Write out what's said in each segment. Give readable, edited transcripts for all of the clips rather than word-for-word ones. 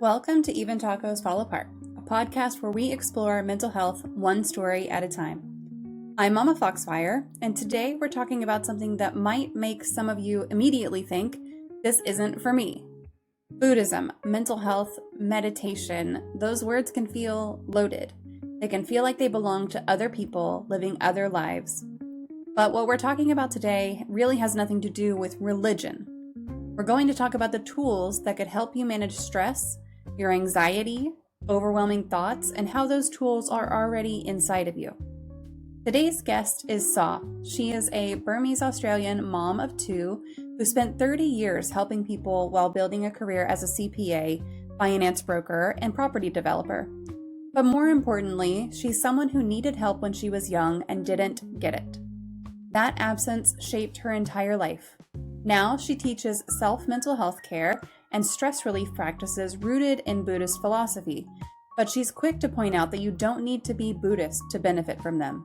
Welcome to Even Tacos Fall Apart, a podcast where we explore mental health one story at a time. I'm MommaFoxFire, and today we're talking about something that might make some of you immediately think, this isn't for me. Buddhism, mental health, meditation, those words can feel loaded. They can feel like they belong to other people living other lives. But what we're talking about today really has nothing to do with religion. We're going to talk about the tools that could help you manage stress, your anxiety, overwhelming thoughts, and how those tools are already inside of you. Today's guest is Saw. She is a Burmese Australian mom of two who spent 30 years helping people while building a career as a CPA, finance broker, and property developer. But more importantly, she's someone who needed help when she was young and didn't get it. That absence shaped her entire life. Now she teaches self-mental health care and stress relief practices rooted in Buddhist philosophy, but she's quick to point out that you don't need to be Buddhist to benefit from them.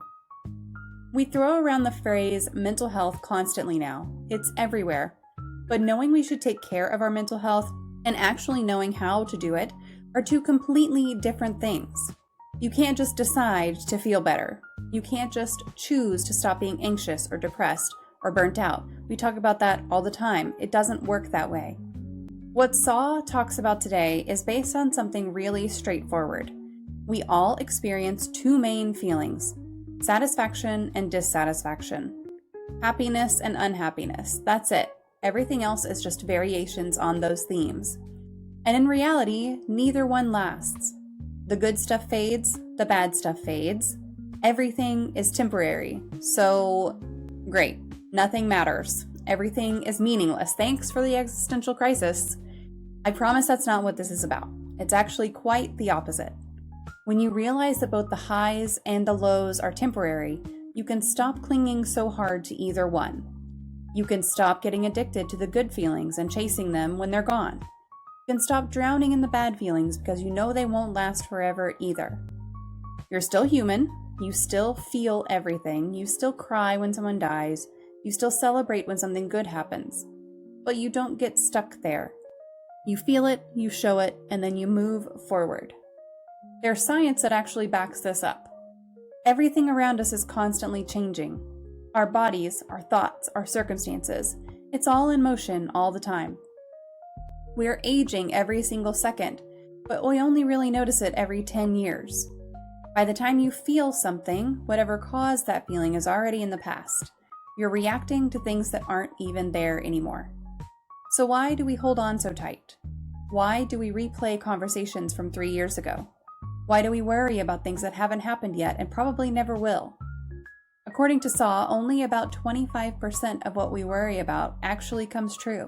We throw around the phrase mental health constantly now. It's everywhere. But knowing we should take care of our mental health and actually knowing how to do it are two completely different things. You can't just decide to feel better. You can't just choose to stop being anxious or depressed or burnt out. We talk about that all the time. It doesn't work that way. What Saw talks about today is based on something really straightforward. We all experience two main feelings: satisfaction and dissatisfaction. Happiness and unhappiness. That's it. Everything else is just variations on those themes. And in reality, neither one lasts. The good stuff fades, the bad stuff fades. Everything is temporary. So, great. Nothing matters. Everything is meaningless. Thanks for the existential crisis. I promise that's not what this is about. It's actually quite the opposite. When you realize that both the highs and the lows are temporary, you can stop clinging so hard to either one. You can stop getting addicted to the good feelings and chasing them when they're gone. You can stop drowning in the bad feelings because you know they won't last forever either. You're still human. You still feel everything. You still cry when someone dies. You still celebrate when something good happens, but you don't get stuck there. You feel it, you show it, and then you move forward. There's science that actually backs this up. Everything around us is constantly changing. Our bodies, our thoughts, our circumstances, it's all in motion all the time. We're aging every single second, but we only really notice it every 10 years. By the time you feel something, whatever caused that feeling is already in the past. You're reacting to things that aren't even there anymore. So why do we hold on so tight? Why do we replay conversations from 3 years ago? Why do we worry about things that haven't happened yet and probably never will? According to Saw, only about 25% of what we worry about actually comes true.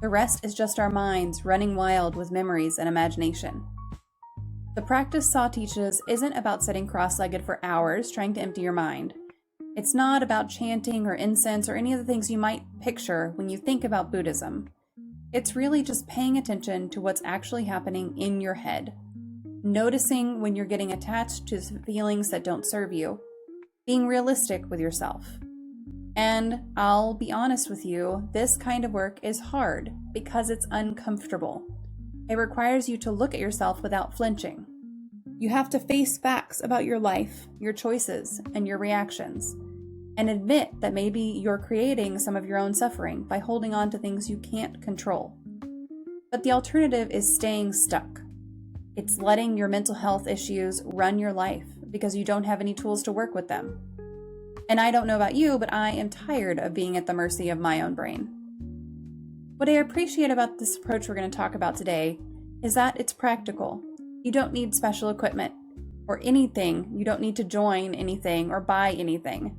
The rest is just our minds running wild with memories and imagination. The practice Saw teaches isn't about sitting cross-legged for hours trying to empty your mind. It's not about chanting or incense or any of the things you might picture when you think about Buddhism. It's really just paying attention to what's actually happening in your head. Noticing when you're getting attached to feelings that don't serve you. Being realistic with yourself. And I'll be honest with you, this kind of work is hard because it's uncomfortable. It requires you to look at yourself without flinching. You have to face facts about your life, your choices, and your reactions, and admit that maybe you're creating some of your own suffering by holding on to things you can't control. But the alternative is staying stuck. It's letting your mental health issues run your life because you don't have any tools to work with them. And I don't know about you, but I am tired of being at the mercy of my own brain. What I appreciate about this approach we're going to talk about today is that it's practical. You don't need special equipment or anything. You don't need to join anything or buy anything.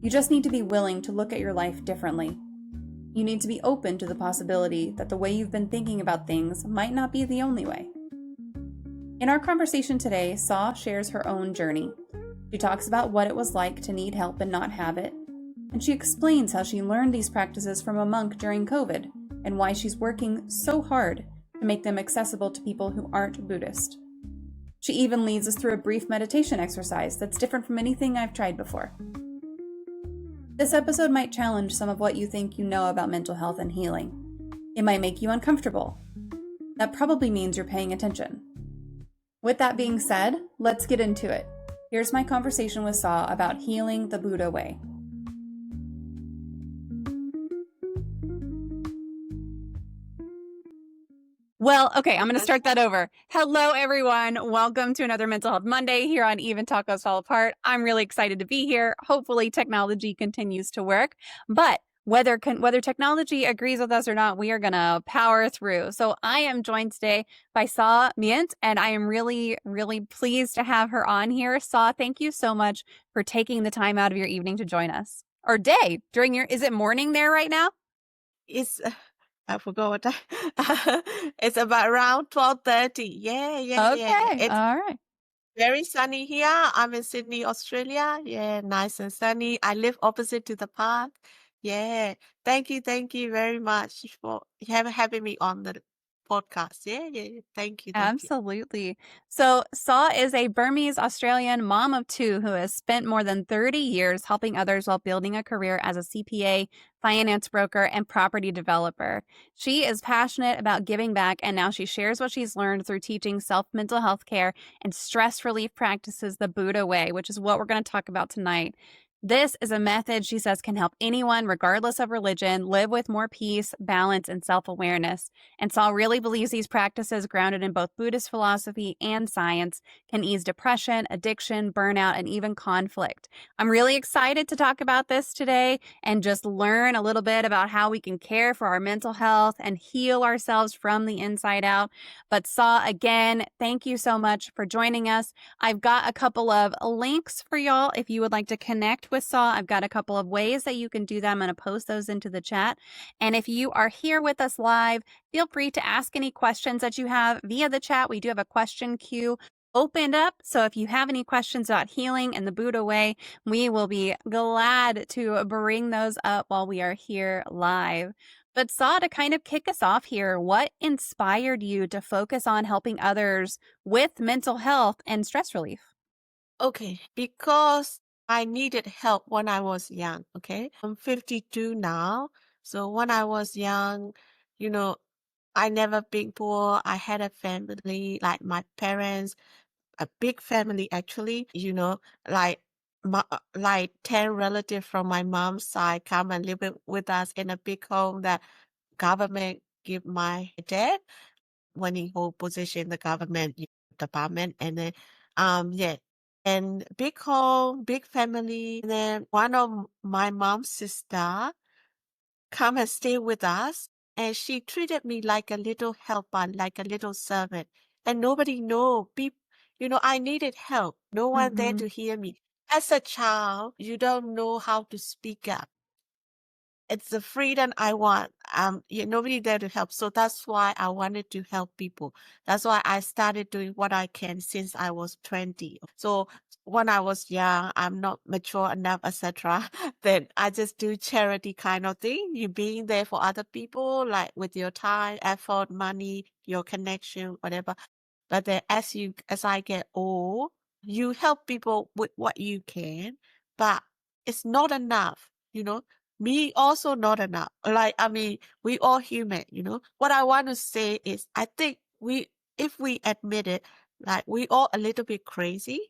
You just need to be willing to look at your life differently. You need to be open to the possibility that the way you've been thinking about things might not be the only way. In our conversation today, Saw shares her own journey. She talks about what it was like to need help and not have it. And she explains how she learned these practices from a monk during COVID and why she's working so hard to make them accessible to people who aren't Buddhist. She even leads us through a brief meditation exercise that's different from anything I've tried before. This episode might challenge some of what you think you know about mental health and healing. It might make you uncomfortable. that probably means you're paying attention. With that being said, let's get into it. Here's my conversation with Saw about healing the Buddha way. Well, okay, I'm going to start that over. Hello, everyone. Welcome to another Mental Health Monday here on Even Tacos Fall Apart. I'm really excited to be here. Hopefully, technology continues to work. But whether technology agrees with us or not, we are going to power through. So I am joined today by Saw Myint, and I am really, really pleased to have her on here. Saw, thank you so much for taking the time out of your evening to join us. Or day, is it morning there right now? I forgot what time. It's about around 12:30. Yeah. Okay, It's all right. very sunny here. I'm in Sydney, Australia. Yeah, nice and sunny. I live opposite to the park. Yeah. Thank you very much for having me on the podcast. Yeah. Thank you. Absolutely. So, Saw is a Burmese Australian mom of two who has spent more than 30 years helping others while building a career as a CPA, finance broker, and property developer. She is passionate about giving back, and now she shares what she's learned through teaching mental health care and stress relief practices the Buddha way, which is what we're going to talk about tonight. This is a method she says can help anyone, regardless of religion, live with more peace, balance, and self-awareness. And Saul really believes these practices, grounded in both Buddhist philosophy and science, can ease depression, addiction, burnout, and even conflict. I'm really excited to talk about this today and just learn a little bit about how we can care for our mental health and heal ourselves from the inside out. But Saw, again, thank you so much for joining us. I've got a couple of links for y'all if you would like to connect with Saw. I've got a couple of ways that you can do that. I'm going to post those into the chat. And if you are here with us live, feel free to ask any questions that you have via the chat. We do have a question queue opened up. So if you have any questions about healing and the Buddha way, we will be glad to bring those up while we are here live. But Saw, to kind of kick us off here, what inspired you to focus on helping others with mental health and stress relief? Okay, because I needed help when I was young, okay? I'm 52 now. So when I was young, you know, I never been poor. I had a family, like my parents, a big family actually, like like 10 relatives from my mom's side come and live with us in a big home that government give my dad when he hold position in the government department. And then yeah, and big home, big family. And then one of my mom's sister come and stay with us, and she treated me like a little helper, like a little servant. And nobody know people, I needed help. No one there Mm-hmm. to hear me. As a child, you don't know how to speak up. It's the freedom I want. Nobody there to help. So that's why I wanted to help people. That's why I started doing what I can since I was 20. So when I was young, I'm not mature enough, etc. Then I just do charity kind of thing. You being there for other people, like with your time, effort, money, your connection, whatever. But then as I get old, you help people with what you can, but it's not enough. Me also not enough. Like, I mean, we all human. What I want to say is, I think if we admit it, like we all a little bit crazy.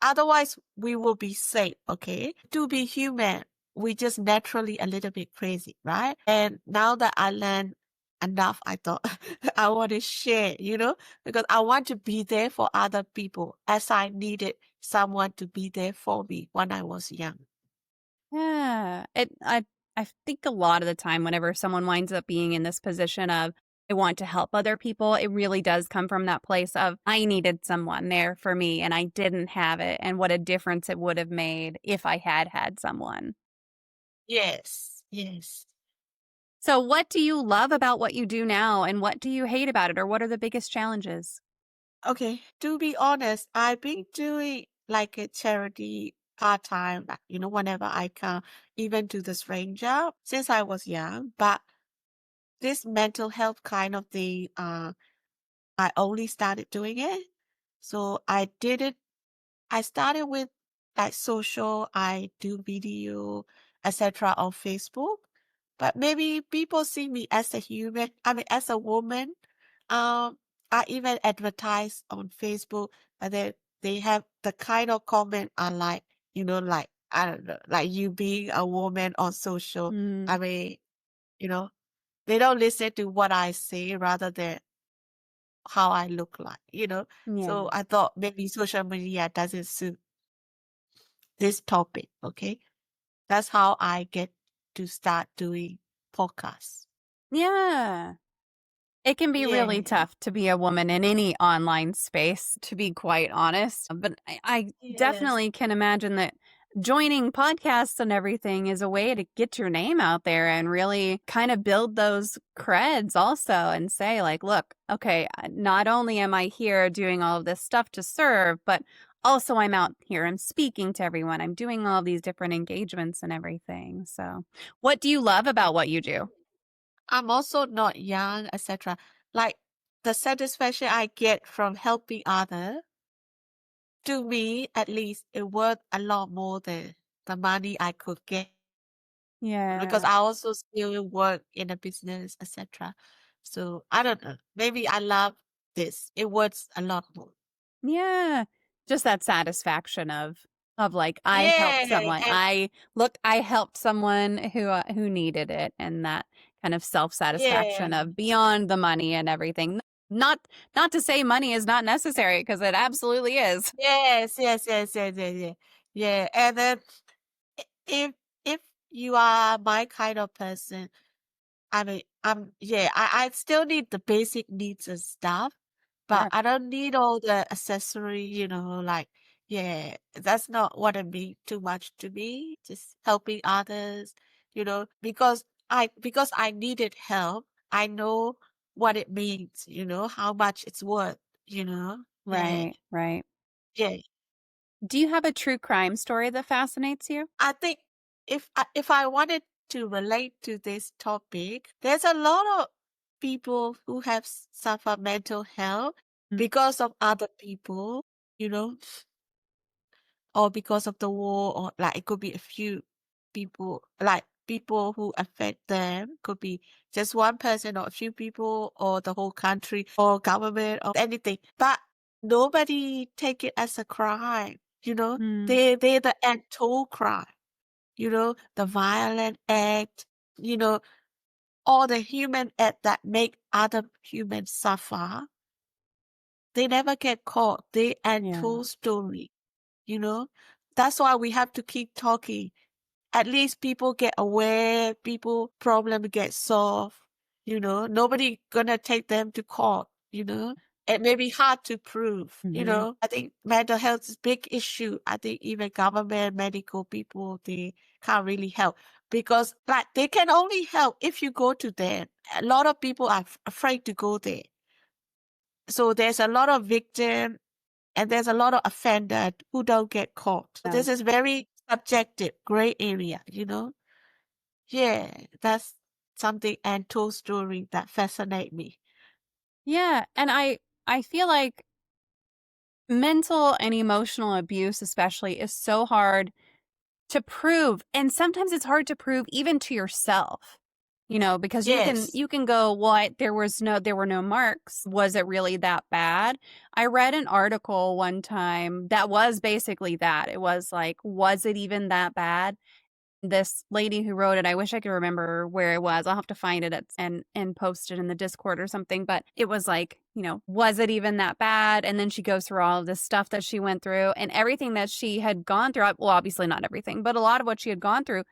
Otherwise, we will be safe, okay? To be human, we just naturally a little bit crazy, right? And now that I learned enough, I thought I want to share, because I want to be there for other people as I needed someone to be there for me when I was young. Yeah. I think a lot of the time whenever someone winds up being in this position of I want to help other people, it really does come from that place of I needed someone there for me and I didn't have it, and what a difference it would have made if I had had someone. Yes. So what do you love about what you do now, and what do you hate about it, or what are the biggest challenges? Okay, to be honest, I've been doing like a charity part-time, whenever I can, even to the stranger since I was young. But this mental health kind of thing, I only started doing it. So I did it. I started with like social, I do video, etc. on Facebook. But maybe people see me as a human, I mean, as a woman. I even advertise on Facebook, and then they have the kind of comment I like, like, I don't know, like you being a woman on social. Mm, I mean, you know, they don't listen to what I say rather than how I look like. yeah. So I thought maybe social media doesn't suit this topic. Okay. That's how I get to start doing podcasts. Yeah. It can be really Yeah. tough to be a woman in any online space, to be quite honest. But I Yes. definitely can imagine that joining podcasts and everything is a way to get your name out there and really kind of build those creds also and say, like, look, okay, not only am I here doing all of this stuff to serve, but also I'm out here, I'm speaking to everyone, I'm doing all of these different engagements and everything. So, what do you love about what you do? I'm also not young, etc. Like the satisfaction I get from helping others, to me at least, it worth a lot more than the money I could get because Yeah. I also still work in a business, etc. So I don't know. Maybe I love this. It worth a lot more. Yeah. Just that satisfaction of like I helped Yeah, someone. and I helped someone who needed it, and that kind of yeah, self-satisfaction of beyond the money and everything. Not to say money is not necessary because it absolutely is. yes, yes, yes, yes, yes, yeah, yeah. And then if if you are my kind of person, I mean, yeah, I still need the basic needs and stuff, but Sure. I don't need all the accessory, like, yeah, that's not what I mean too much to me. Just helping others, because I needed help. I know what it means, how much it's worth, yeah, Right, right. yeah. Do you have a true crime story that fascinates you? I think if I wanted to relate to this topic, there's a lot of people who have suffered mental health Mm. because of other people, you know, or because of the war, or like it could be a few people, like people who affect them, could be just one person or a few people or the whole country or government or anything. But nobody take it as a crime, Mm. they're the actual crime, the violent act, you know, all the human act that make other humans suffer, they never get caught. They Yeah. untold story, you know. That's why we have to keep talking. At least people get aware, people problem get solved, Nobody gonna take them to court, It may be hard to prove, Mhm. I think mental health is a big issue. I think even government, medical people, they can't really help because like they can only help if you go to them. A lot of people are afraid to go there. So there's a lot of victim and there's a lot of offender who don't get caught. So Yeah. this is very subjective, gray area, Yeah, that's something and told story that fascinate me. Yeah, and I feel like mental and emotional abuse especially is so hard to prove, and sometimes it's hard to prove even to yourself. Because Yes. you can go, what, there were no marks. Was it really that bad? I read an article one time that was basically that. It was like, was it even that bad? This lady who wrote it, I wish I could remember where it was. I'll have to find it and post it in the Discord or something. But it was like, was it even that bad? And then she goes through all of this stuff that she went through and everything that she had gone through. Well, obviously not everything, but a lot of what she had gone through,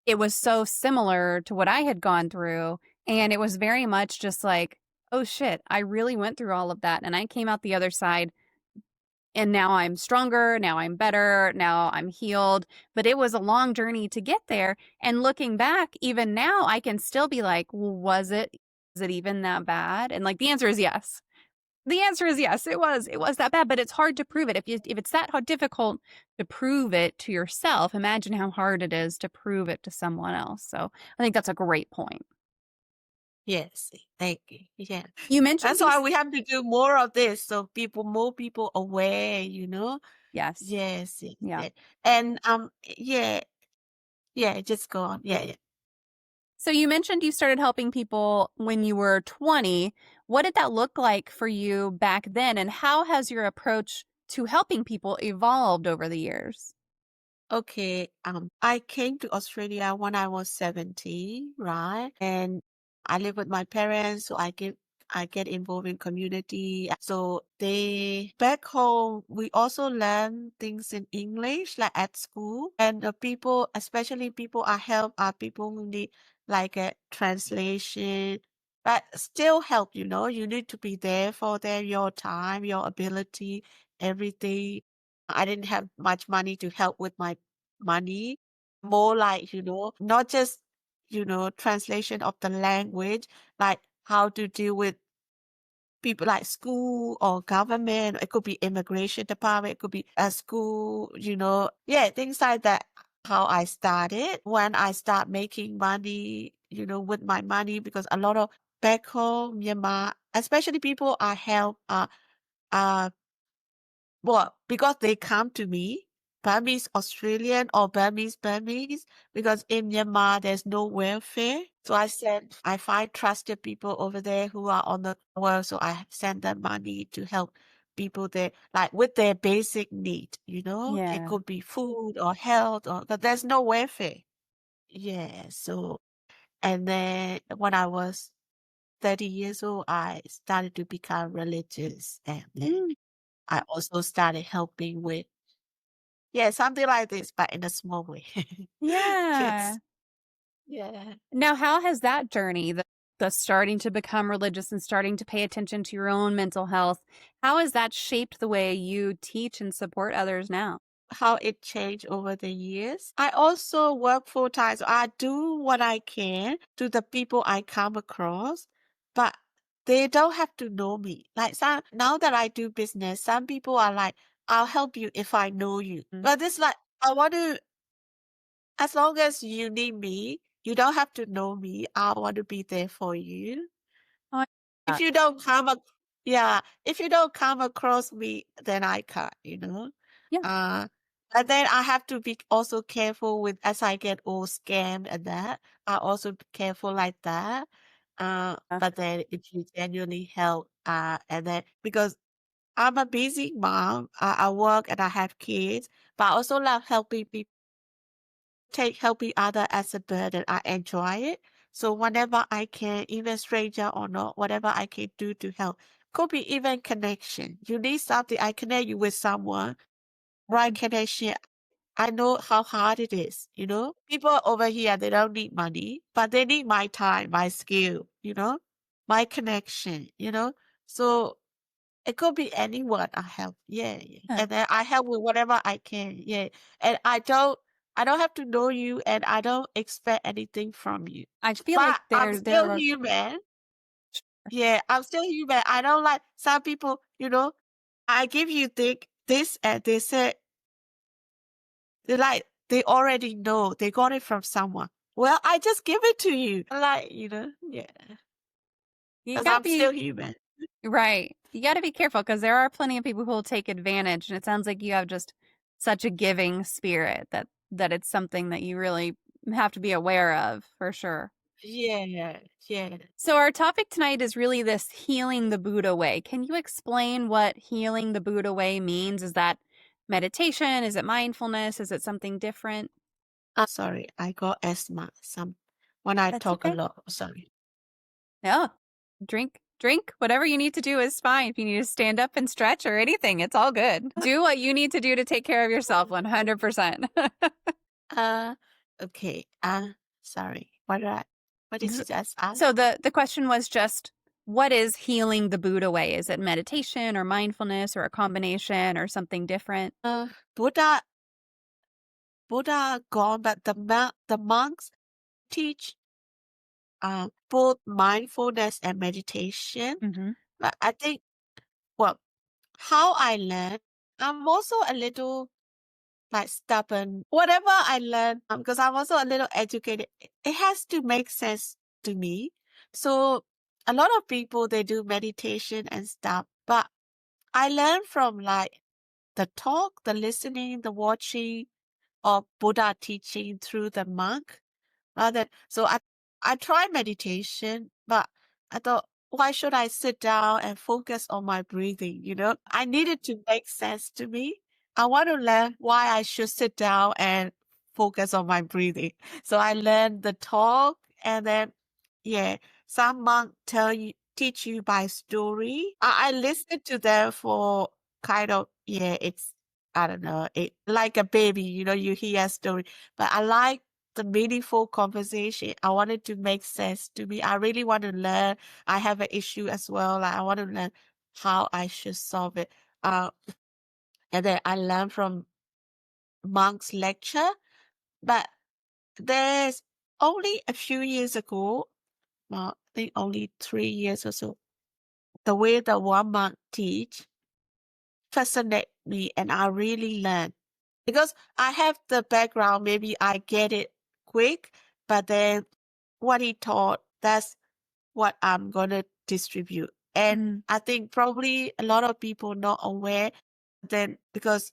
it was so similar to what I had gone through. And it was very much just like, oh shit, I really went through all of that. And I came out the other side and now I'm stronger, now I'm better, now I'm healed. But it was a long journey to get there. And looking back, even now, I can still be like, well, was it even that bad? And like the answer is yes. The answer is yes, it was that bad, but it's hard to prove it. If it's that difficult to prove it to yourself, imagine how hard it is to prove it to someone else. So I think that's a great point. Yes. Thank you. Yeah. You mentioned That's you, why we have to do more of this so more people aware. yes, Yes, yes, yeah. yes. And yeah, yeah, just go on. Yeah, yeah. So you mentioned you started helping people when you were 20. What did that look like for you back then? And how has your approach to helping people evolved over the years? Okay, I came to Australia when I was 17, right? And I live with my parents, so I get involved in community. So they back home, we also learn things in English, like at school. And the people, especially people I help, are people who need like a translation. But still help, you need to be there for them, your time, your ability, everything. I didn't have much money to help with my money, more like, not just, translation of the language, like how to deal with people like school or government. It could be immigration department, it could be a school, yeah, things like that. How I started when I start making money, with my money, because a lot of back home, Myanmar, especially people I help, uh well, because they come to me, Burmese Australian or Burmese, because in Myanmar there's no welfare. So I find trusted people over there who are on the world. So I send them money to help people there, like with their basic need, It Yeah. could be food or health, or but there's no welfare. Yeah. So, and then when I was 30 years old, I started to become religious, and then Mm, I also started helping with, yeah, something like this, but in a small way. yeah. Yes. Yeah. Now, how has that journey, the starting to become religious and starting to pay attention to your own mental health, how has that shaped the way you teach and support others now? How it changed over the years. I also work full time, so I do what I can to the people I come across, but they don't have to know me. Like now that I do business, some people are like, I'll help you if I know you. Mm. But it's like, I want to, as long as you need me, you don't have to know me. I want to be there for you. Oh, I If that. you don't come ac Yeah, if you don't come across me, then I can't. Yeah. Uh, and then I have to be also careful with, as I get old, scam and that. I also be careful like that. But then if you genuinely help, and then because I'm a busy mom, I work and I have kids, but I also love helping people, take helping other as a burden. I enjoy it. So whenever I can, even stranger or not, whatever I can do to help. Could be even connection. You need something, I connect you with someone, right connection. I know how hard it is. People over here, they don't need money, but they need my time, my skill, my connection. So it could be anyone I help. Yeah, yeah. Yeah. And then I help with whatever I can. Yeah. And I don't have to know you, and I don't expect anything from you. I feel like But I'm there still are human. Yeah, I'm still human. I don't like some people, I give you this, and they say they already know they got it from someone. Well, I just give it to you. Yeah. you Because gotta I'm still be human. right. You gotta be careful because there are plenty of people who will take advantage, and it sounds like you have just such a giving spirit that it's something that you really have to be aware of for sure. Yeah, yeah. So our topic tonight is really this healing the Buddha way. Can you explain what healing the Buddha way means? Is that meditation? Is it mindfulness? Is it something different? Sorry, I got asthma. When I That's talk a okay. lot. Sorry. No, drink. Whatever you need to do is fine. If you need to stand up and stretch or anything, it's all good. Do what you need to do to take care of yourself 100%. Uh, okay. Sorry. What did you just ask? So the question was just what is healing the Buddha way? Is it meditation or mindfulness or a combination or something different? Buddha, Buddha gone, but the monks teach both mindfulness and meditation. Mhm. But I think, well, how I learn, I'm also a little like stubborn. Whatever I learn, because I'm also a little educated, it has to make sense to me. So a lot of people, they do meditation and stuff, but I learn from like the talk, the listening, the watching of Buddha teaching through the monk. So I tried meditation, but I thought, why should I sit down and focus on my breathing? I needed to make sense to me. I want to learn why I should sit down and focus on my breathing. So I learned the talk, and then, yeah, some monk teach you by story. I listened to them for kind of, I don't know, it like a baby, you hear a story, but I like the meaningful conversation. I wanted to make sense to me. I really want to learn. I have an issue as well. Like, I want to learn how I should solve it. Uh, and then I learned from monk's lecture, but there's only a few years ago, I think only 3 years or so, the way the one monk teach fascinate me, and I really learned because I have the background. Maybe I get it quick, but then what he taught, that's what I'm gonna distribute. And I think probably a lot of people not aware then, because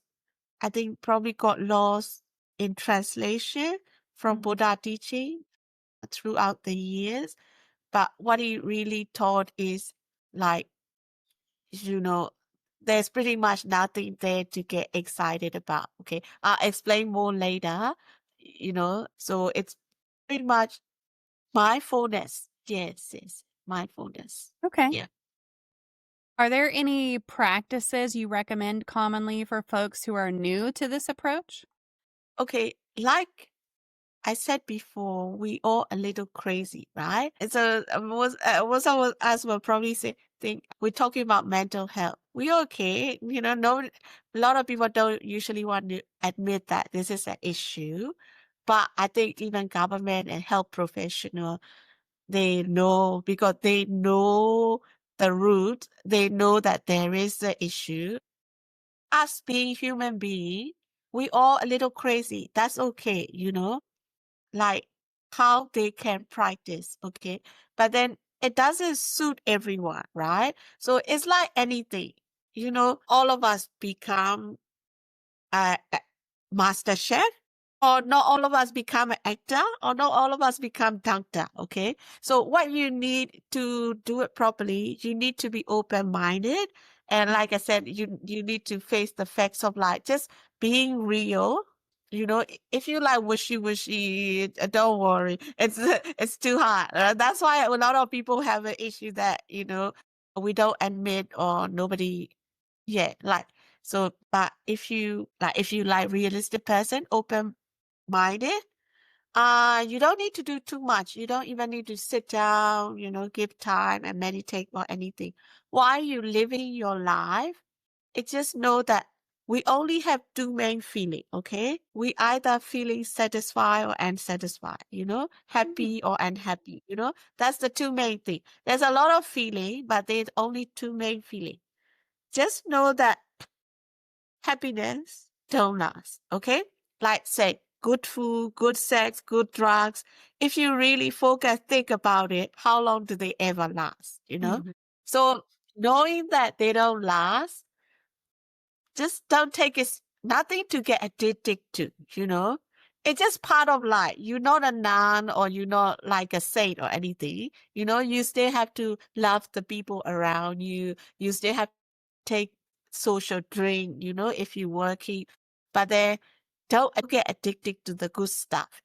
I think probably got lost in translation from Buddha teaching throughout the years. But what he really taught is like, there's pretty much nothing there to get excited about. Okay. I'll explain more later, so it's pretty much mindfulness. Yes, mindfulness. Okay. Yeah. Are there any practices you recommend commonly for folks who are new to this approach? Okay. Like I said before, we all a little crazy, right? And so most of us will probably think we're talking about mental health. We okay, no, a lot of people don't usually want to admit that this is an issue, but I think even government and health professional, they know, because they know the root. They know that there is an issue. Us being human being, we all a little crazy. That's okay, like how they can practice, okay? But then it doesn't suit everyone, right? So it's like anything, all of us become a master chef, or not all of us become an actor, or not all of us become doctor, okay? So what you need to do it properly, you need to be open-minded. And like I said, you need to face the facts of life, just being real. If you like wishy-wishy, don't worry. It's too hard. That's why a lot of people have an issue that, we don't admit, or nobody, so, but if you like realistic person, open minded, you don't need to do too much. You don't even need to sit down, give time and meditate or anything. While you living your life, it just know that we only have two main feeling, okay? We either feeling satisfied or unsatisfied, happy or unhappy, That's the two main thing. There's a lot of feeling, but there's only two main feeling. Just know that happiness don't last, okay? Like say, good food, good sex, good drugs. If you really think about it, how long do they ever last, So knowing that they don't last, just don't take it, nothing to get addicted to, It's just part of life. You're not a nun, or you're not like a saint or anything. You still have to love the people around you. You still have to take social drink, if you're working. But then don't get addicted to the good stuff,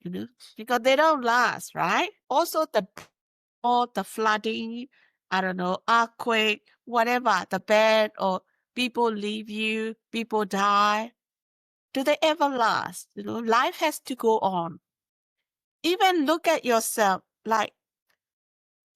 because they don't last, right? Also the flooding, I don't know, earthquake, whatever, the bad, or people leave you, people die. Do they ever last? Life has to go on. Even look at yourself, like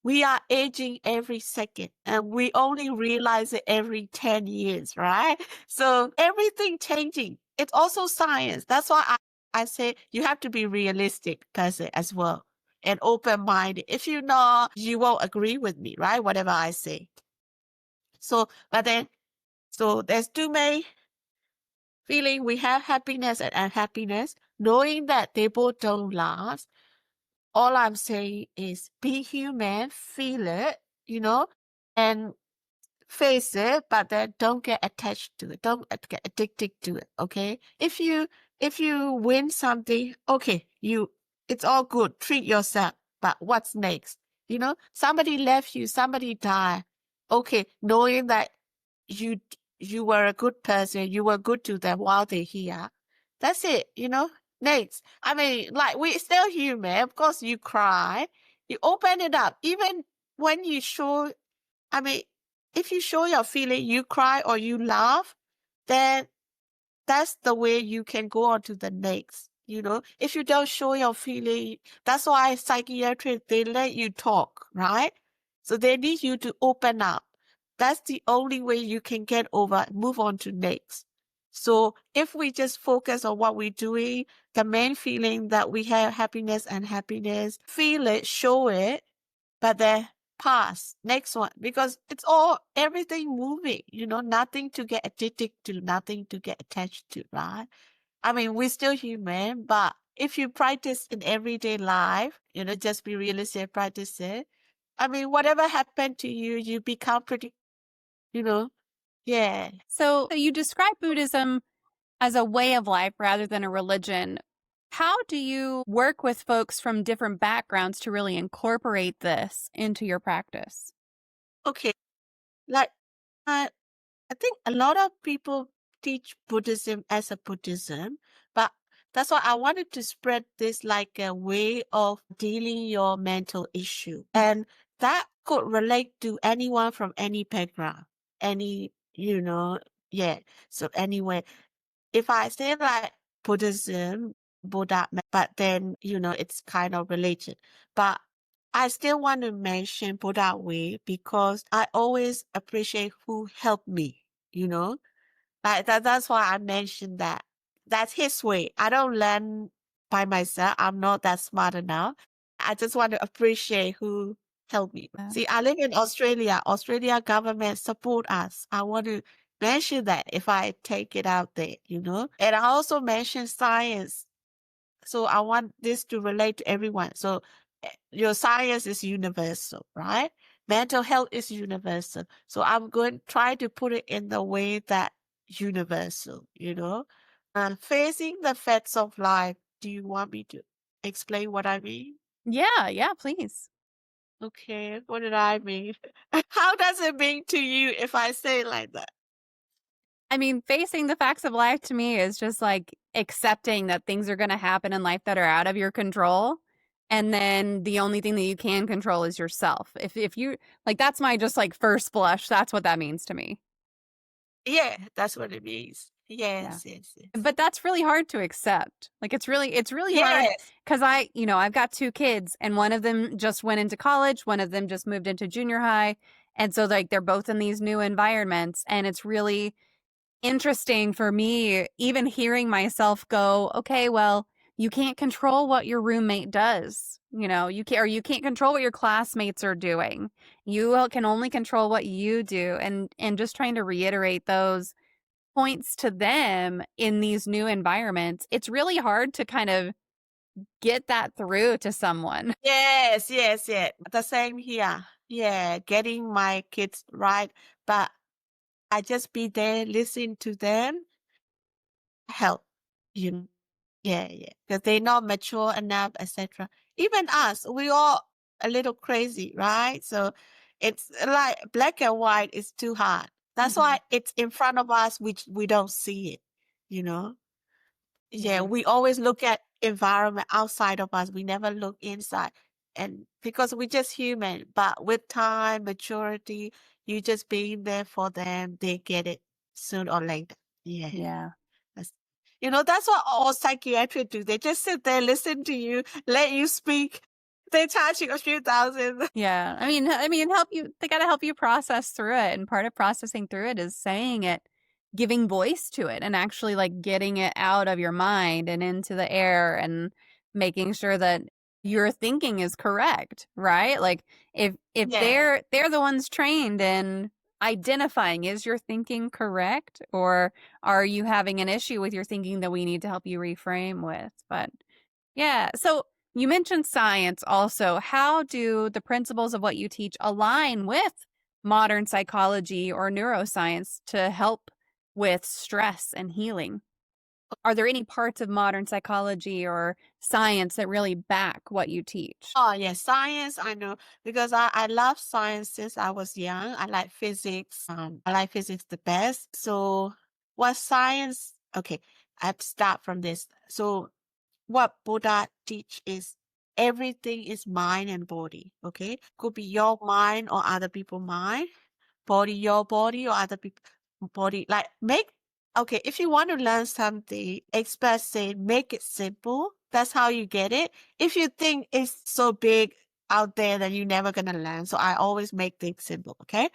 we are aging every second, and we only realize it every 10 years, right? So everything changing. It's also science. That's why I say you have to be realistic person as well, and open-minded. If you're not, you won't agree with me, right? Whatever I say. So there's two main feeling. We have happiness and unhappiness. Knowing that they both don't last, all I'm saying is be human, feel it, and face it, but then don't get attached to it. Don't get addicted to it, okay? If you win something, okay, it's all good. Treat yourself. But what's next? Somebody left you, somebody died. Okay, knowing that you you were a good person, you were good to them while they're here. That's it. Next. I mean, like, we're still human. Of course, you cry. You open it up. Even when you show, I mean, if you show your feeling, you cry or you laugh, then that's the way you can go on to the next. If you don't show your feeling, that's why psychiatrists, they let you talk, right? So they need you to open up. That's the only way you can get over, move on to next. So if we just focus on what we're doing, the main feeling that we have, happiness, feel it, show it, but then pass, next one, because it's all everything moving, nothing to get addicted to, nothing to get attached to, right? I mean, we're still human, but if you practice in everyday life, just be realistic, practice it. I mean, whatever happened to you, you become pretty, yeah. So you describe Buddhism as a way of life rather than a religion. How do you work with folks from different backgrounds to really incorporate this into your practice? Okay. Like, I think a lot of people teach Buddhism as a Buddhism, but that's why I wanted to spread this like a way of dealing your mental issue. And that could relate to anyone from any background, yeah. So anyway, if I say like Buddhism, Buddha, but then, it's kind of religion. But I still want to mention Buddha way because I always appreciate who helped me, you know? Like that's why I mentioned that. That's his way. I don't learn by myself. I'm not that smart enough. I just want to appreciate who helped me. Yeah. See, I live in Australia. Australia government support us. I want to mention that if I take it out there, And I also mentioned science. So I want this to relate to everyone. So your science is universal, right? Mental health is universal. So I'm going to try to put it in the way that universal, facing the facts of life. Do you want me to explain what I mean? Yeah, please. Okay, what did I mean? How does it mean to you if I say it like that? I mean, facing the facts of life to me is just like accepting that things are going to happen in life that are out of your control. And then the only thing that you can control is yourself. If you like, that's my just like first blush. That's what that means to me. Yeah, that's what it means. Yeah. Yes. But that's really hard to accept. Like it's really hard Yes. because I've got two kids and one of them just went into college, one of them just moved into junior high. And so like they're both in these new environments and it's really interesting for me, even hearing myself go, okay, well, you can't control what your roommate does. You can't control what your classmates are doing. You can only control what you do. And just trying to reiterate those points to them in these new environments, it's really hard to kind of get that through to someone. Yes. The same here. Yeah, getting my kids right. But I just be there, listen to them, help. You know. Yeah. Because they're not mature enough, etc. Even us, we all a little crazy, right? So it's like black and white is too hard. That's why it's in front of us, which we don't see it, you know? Yeah, we always look at environment outside of us. We never look inside. And because we're just human, but with time, maturity, you just being there for them, they get it sooner or later. Yeah. Yeah. That's, that's what all psychiatrists do. They just sit there, listen to you, let you speak. They charge you a few thousand. Yeah. I mean, they got to help you process through it. And part of processing through it is saying it, giving voice to it and actually like getting it out of your mind and into the air and making sure that your thinking is correct, right? Like if Yeah. they're the ones trained in identifying, is your thinking correct? Or are you having an issue with your thinking that we need to help you reframe with? But yeah. So you mentioned science also. How do the principles of what you teach align with modern psychology or neuroscience to help with stress and healing? Are there any parts of modern psychology or science that really back what you teach? Oh, yes, science, I know, because I love science since I was young. I like physics. I like physics the best. So what science, okay, I start from this. So what Buddha teach is everything is mind and body, okay? Could be your mind or other people's mind, body, your body or other people's body. Like okay, if you want to learn something, express say, make it simple. That's how you get it. If you think it's so big out there, then you're never gonna learn. So I always make things simple, okay?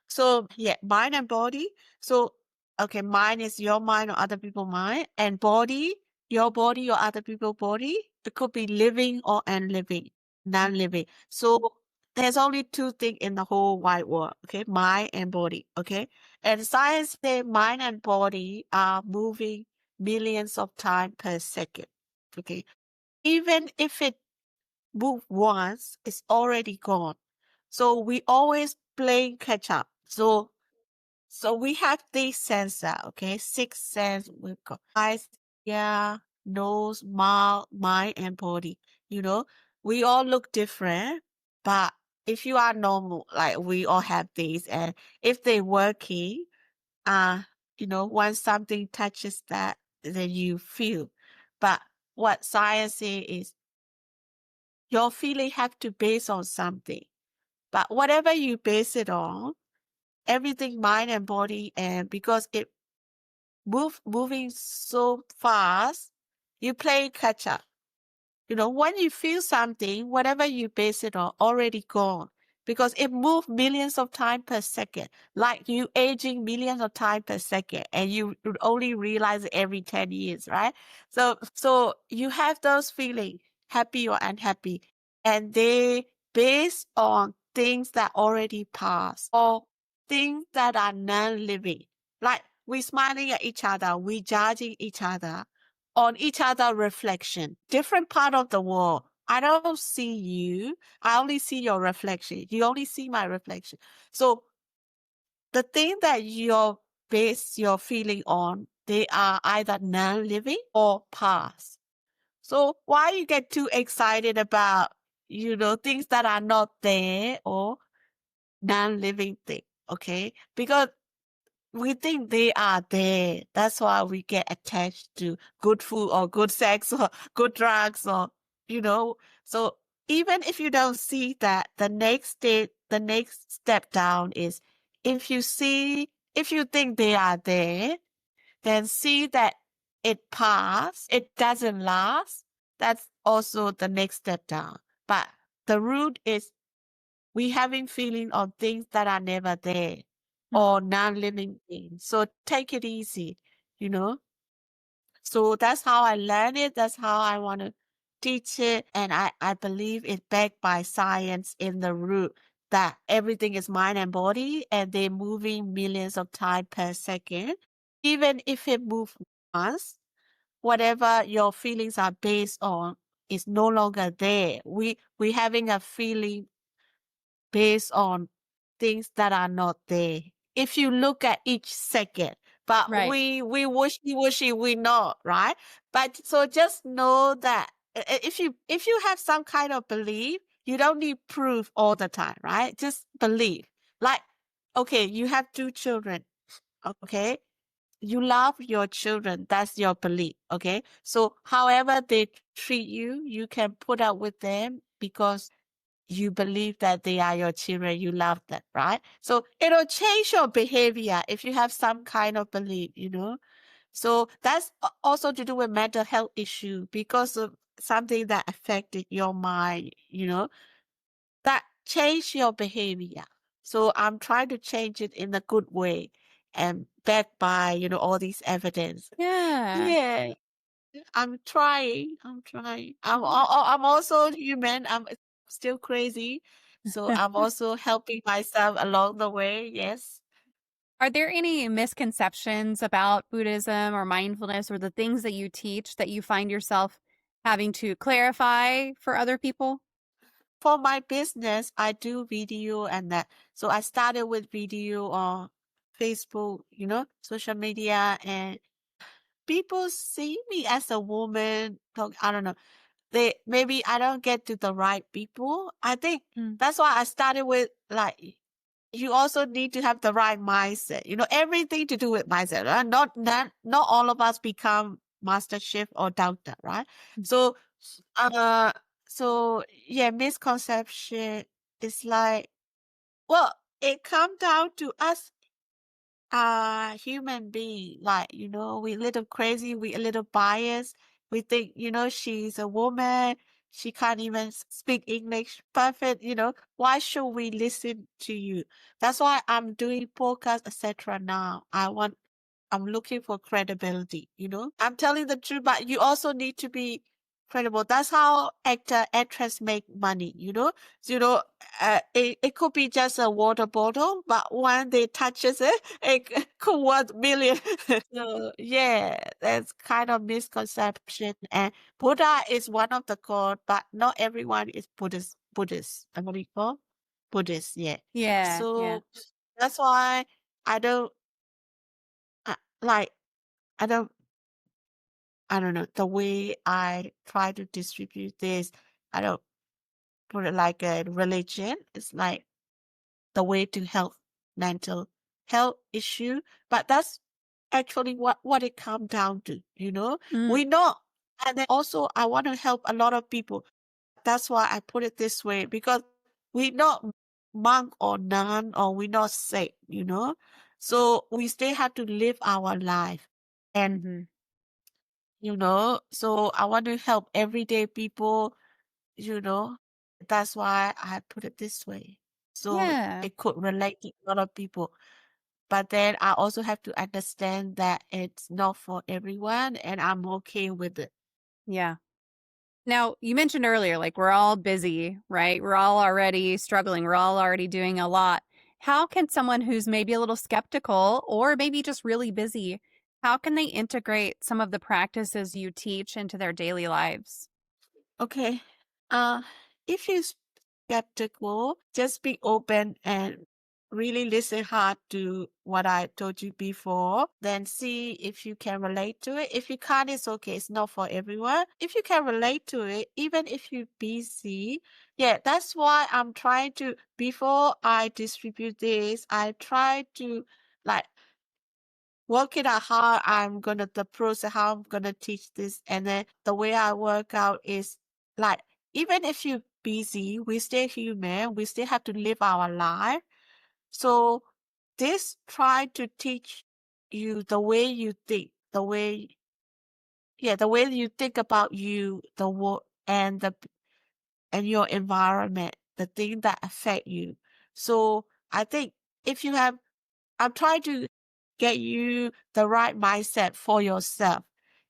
So yeah, mind and body. So okay, mind is your mind or other people's mind, and body, your body or other people's body. It could be living or unliving, non-living. So there's only two things in the whole wide world, okay? Mind and body, okay? And science say mind and body are moving millions of times per second, okay? Even if it move once, it's already gone. So we always playing catch up. So we have these sensor, okay? Six sense. We've got eyes, yeah, nose, mouth, mind, and body. You know, we all look different, but if you are normal, like we all have these, and if they working, uh, once something touches that, then you feel. But what science say is your feeling have to base on something. But whatever you base it on, everything mind and body, and because it moving so fast, you play catch up. When you feel something, whatever you base it on, already gone. Because it moves millions of times per second, like you aging millions of times per second, and you would only realize it every 10 years, right? So you have those feelings, happy or unhappy, and they based on things that already passed or things that are non-living. Like we smiling at each other, we judging each other on each other reflection, different part of the world. I don't see you. I only see your reflection. You only see my reflection. So the thing that you base your feeling on, they are either non-living or past. So why you get too excited about, things that are not there or non-living thing? Okay. Because we think they are there. That's why we get attached to good food or good sex or good drugs or, you know. So even if you don't see that, the next step down is if you think they are there, then see that it passed, it doesn't last. That's also the next step down. But the root is we having feeling on things that are never there or non-living things. So take it easy, you know. So that's how I learn it. That's how I want to teach it. And I believe it's backed by science in the root that everything is mind and body and they're moving millions of times per second. Even if it moves once, whatever your feelings are based on is no longer there. We having a feeling based on things that are not there. If you look at each second, but Right. we wishy we not, right? But so just know that if you have some kind of belief, you don't need proof all the time, right? Just believe. Like, okay, you have two children, okay? You love your children. That's your belief, okay? So however they treat you, you can put up with them because you believe that they are your children, you love them, right? So it'll change your behavior if you have some kind of belief, So that's also to do with mental health issue because of something that affected your mind, that change your behavior. So I'm trying to change it in a good way and backed by, all these evidence. Yeah. Yeah. I'm trying. I'm trying. I'm also human. I'm still crazy. So I'm also helping myself along the way. Yes. Are there any misconceptions about Buddhism or mindfulness or the things that you teach that you find yourself having to clarify for other people? For my business, I do video and that. So I started with video on Facebook, social media, and people see me as a woman. I don't know. Maybe I don't get to the right people. I think that's why I started with like you also need to have the right mindset. Everything to do with mindset. Right? Not all of us become master chef or doctor, right? So uh yeah, misconception is like, well, it comes down to us human being. Like, we a little crazy, we a little biased. We think, she's a woman, she can't even speak English perfect. Why should we listen to you? That's why I'm doing podcast, etc. now. I'm looking for credibility. I'm telling the truth, but you also need to be credible. That's how actress make money. It could be just a water bottle, but when they touches it, it could worth million. So yeah, that's kind of misconception. And Buddha is one of the god, but not everyone is Buddhist. What do you call Buddhist? Yeah. Yeah. So that's why I don't like. I don't. I don't know the way I try to distribute this. I don't put it like a religion. It's like the way to help mental health issue. But that's actually what it comes down to, We know, and then also I want to help a lot of people. That's why I put it this way, because we not monk or nun or we not saint, So we still have to live our life. And so I want to help everyday people, you know. That's why I put it this way. So Yeah. it could relate to a lot of people. But then I also have to understand that it's not for everyone and I'm okay with it. Yeah. Now, you mentioned earlier, like we're all busy, right? We're all already struggling. We're all already doing a lot. How can someone who's maybe a little skeptical or maybe just really busy, how can they integrate some of the practices you teach into their daily lives? Okay. Uh, if you're skeptical, just be open and really listen hard to what I told you before. Then see if you can relate to it. If you can't, it's okay. It's not for everyone. If you can relate to it, even if you're busy, yeah, that's why I'm trying to, before I distribute this, I try to like work it out how I'm gonna the process, how I'm gonna teach this, and then the way I work out is like even if you're busy, we still human, we still have to live our life. So this try to teach you the way you think, the way you think about you, the world and your environment, the thing that affect you. So I think if you have I'm trying to get you the right mindset for yourself.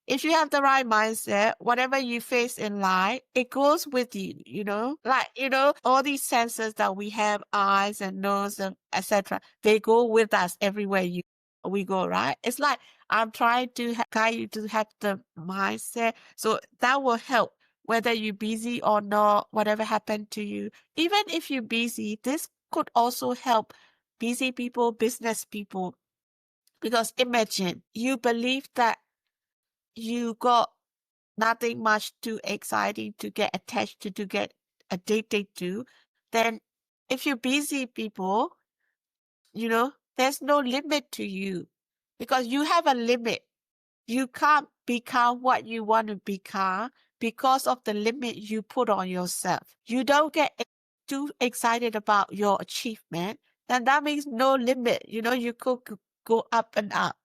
If you have the right mindset, whatever you face in life, it goes with you. Like, all these senses that we have, eyes and nose and etc., they go with us everywhere we go, right? It's like I'm trying to guide you to have the mindset. So that will help whether you're busy or not, whatever happened to you. Even if you're busy, this could also help busy people, business people. Because imagine you believe that you got nothing much too exciting to get attached to get addicted to, then if you're busy people, there's no limit to you because you have a limit. You can't become what you want to become because of the limit you put on yourself. You don't get too excited about your achievement, then that means no limit. You could go up and up.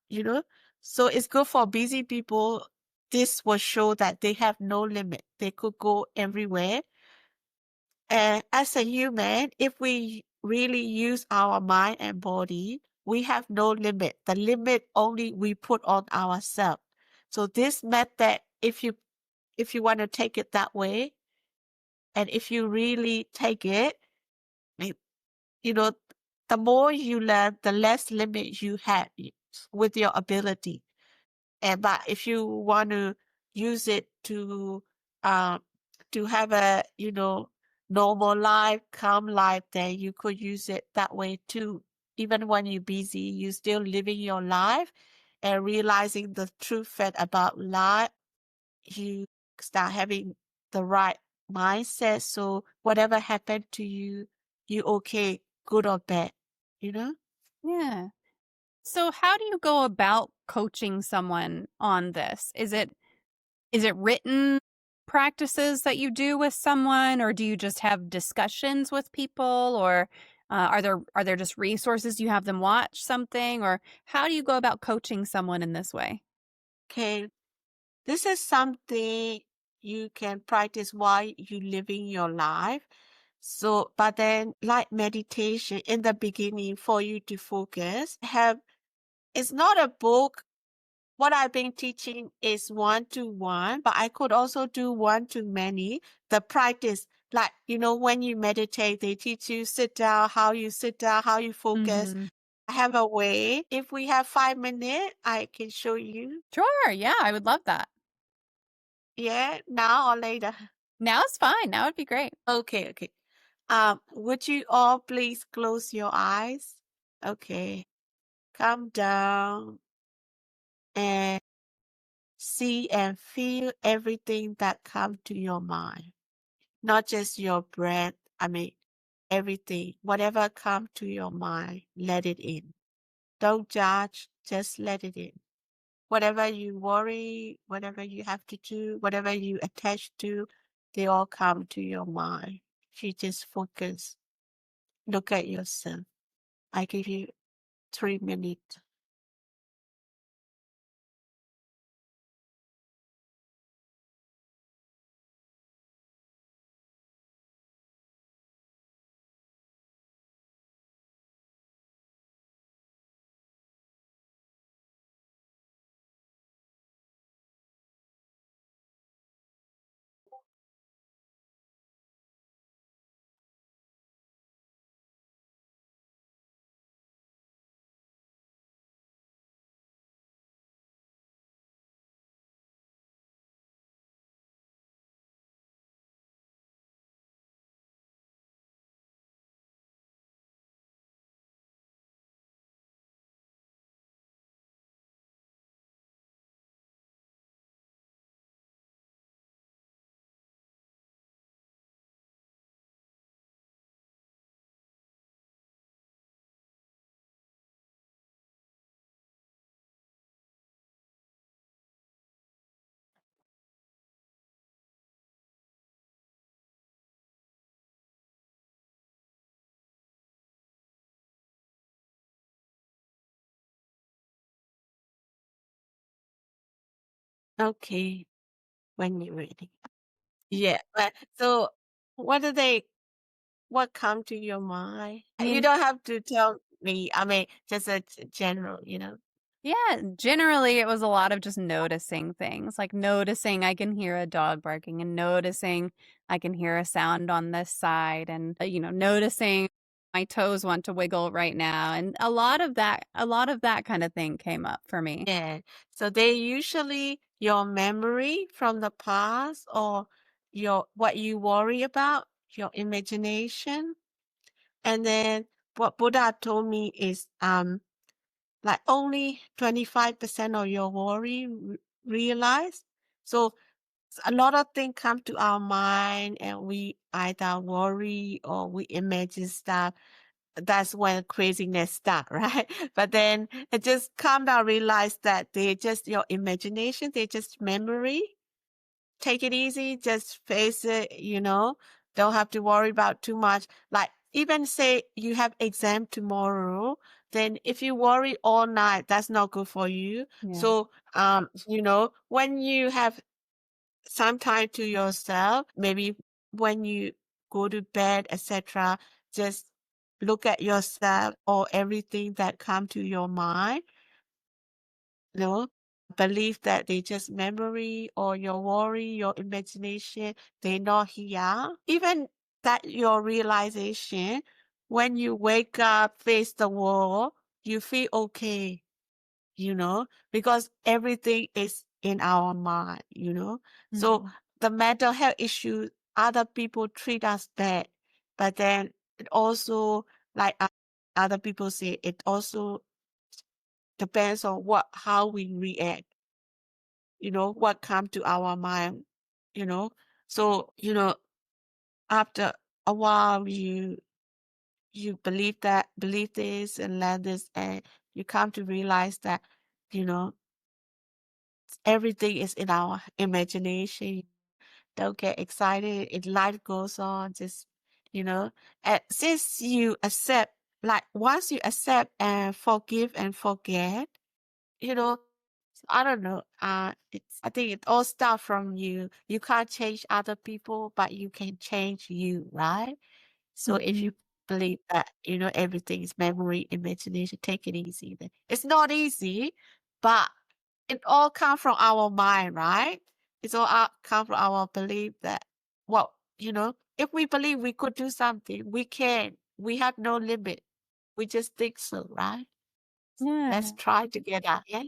So it's good for busy people. This will show that they have no limit. They could go everywhere. And as a human, if we really use our mind and body, we have no limit. The limit only we put on ourselves. So this method, if you want to take it that way, and if you really take it, it- you know, the more you learn, the less limit you have with your ability. But if you want to use it to have a normal life, calm life, then you could use it that way too. Even when you're busy, you're still living your life, and realizing the true fact about life, you start having the right mindset. So whatever happened to you, you okay, good or bad, you know? Yeah. So how do you go about coaching someone on this? Is it written practices that you do with someone, or do you just have discussions with people, or are there just resources you have them watch something, or how do you go about coaching someone in this way? Okay, this is something you can practice while you living your life. So, but then like meditation in the beginning for you to focus, it's not a book. What I've been teaching is one-to-one, but I could also do one-to-many. The practice, like, when you meditate, they teach you sit down, how you sit down, how you focus. Mm-hmm. I have a way. If we have 5 minutes, I can show you. Sure. Yeah, I would love that. Yeah, now or later. Now it's fine. Now would be great. Okay, okay. Would you all please close your eyes? Okay. Calm down and see and feel everything that comes to your mind. Not just your breath, I mean everything. Whatever comes to your mind, let it in. Don't judge, just let it in. Whatever you worry, whatever you have to do, whatever you attach to, they all come to your mind. You just focus. Look at yourself. I give you 3 minutes. Okay, when you're ready. Yeah. So what come to your mind? I You mean, don't have to tell me. I mean, just a general. yeah, generally it was a lot of just noticing things, like noticing I can hear a dog barking and noticing I can hear a sound on this side and noticing my toes want to wiggle right now, and a lot of that kind of thing came up for me. Yeah. So they usually your memory from the past or your what you worry about, your imagination. And then what Buddha told me is like only 25% of your worry realized. So a lot of things come to our mind and we either worry or we imagine stuff. That's when craziness start, right? But then it just calm down, realize that they just your imagination, they just memory. Take it easy, just face it. Don't have to worry about too much. Like even say you have exam tomorrow, then if you worry all night, that's not good for you. Yeah. So when you have some time to yourself, maybe when you go to bed, etc., just look at yourself or everything that come to your mind, you know, believe that they just memory or your worry, your imagination, they're not here. Even that your realization, when you wake up, face the world, you feel okay, because everything is in our mind. So Mhm. the mental health issue, other people treat us bad, but then it also, like other people say, it also depends on how we react, what come to our mind, you know. So, after a while you believe this and learn this, and you come to realize that, you know, everything is in our imagination. Don't get excited. Life goes on. Just, you know, and since you accept, like once you accept and forgive and forget, you know, I don't know. I think it all starts from you. You can't change other people, but you can change you, right? So if Mhm. you believe that, everything is memory, imagination, take it easy. Then it's not easy, but it all comes from our mind, right? It's all come from our belief that, well, if we believe we could do something, we can. We have no limit. We just think so, right? Let's Yeah. try together. Yeah.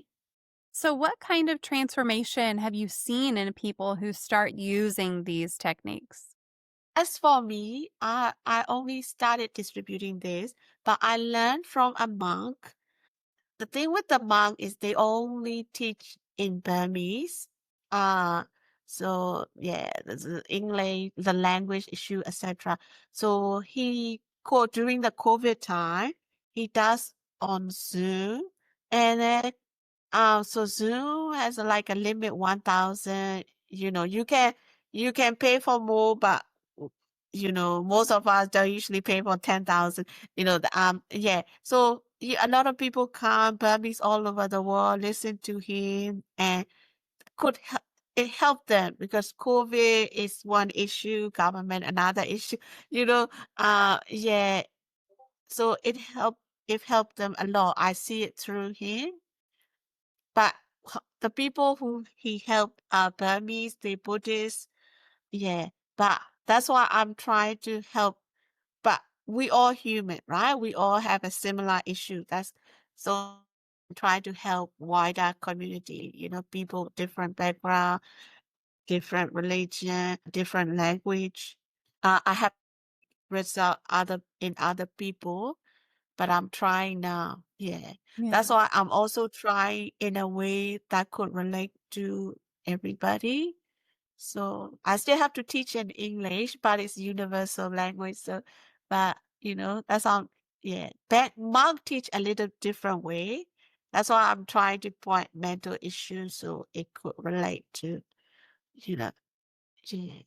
So, what kind of transformation have you seen in people who start using these techniques? As for me, I only started distributing this, but I learned from a monk. The thing with the monk is they only teach in Burmese. Uh, so yeah, the English, the language issue, etc. So he quote during the COVID time, he does on Zoom, and then so Zoom has like a limit 1,000. You can pay for more, but most of us don't usually pay for 10,000. Yeah. So a lot of people come, Burmese all over the world, listen to him, and could help. It helped them because COVID is one issue, government another issue. You know, yeah. So it helped them a lot. I see it through him. But the people who he helped are Burmese, they Buddhists. Yeah. But that's why I'm trying to help. But we all human, right? We all have a similar issue. That's so I'm trying to help wider community, people different background, different religion, different language. I have result other people, but I'm trying now. Yeah. That's Yeah. why I'm also trying in a way that could relate to everybody. So I still have to teach in English, but it's universal language. So, but that's how, yeah. But monk teach a little different way. That's why I'm trying to point mental issues so it could relate to, you know,